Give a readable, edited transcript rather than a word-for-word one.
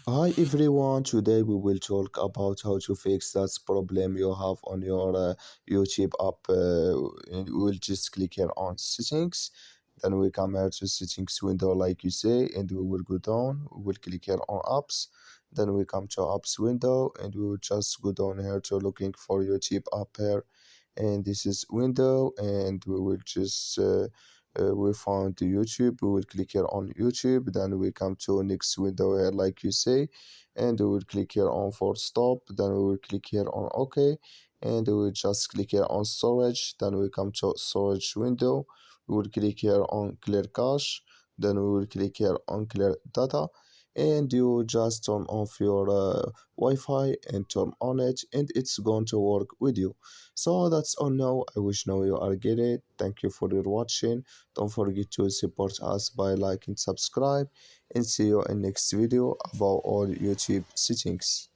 Hi everyone, today we will talk about how to fix that problem you have on your YouTube app. And we'll just click here on settings, then we come here to settings window like you say, and we will go down, we will click here on apps, then we come to apps window and we will just go down here to looking for YouTube app here, and this is window, and we will just we found the YouTube. We will click here on YouTube, then we come to next window here like you say, and we will click here on for stop, then we will click here on OK, and we will just click here on storage, then we come to storage window, we will click here on clear cache, then we will click here on clear data, and you just turn off your Wi-Fi and turn on it, and it's going to work with you. So that's all now. I wish now you are get it. Thank you for your watching. Don't forget to support us by liking, subscribe, and see you in next video about all YouTube settings.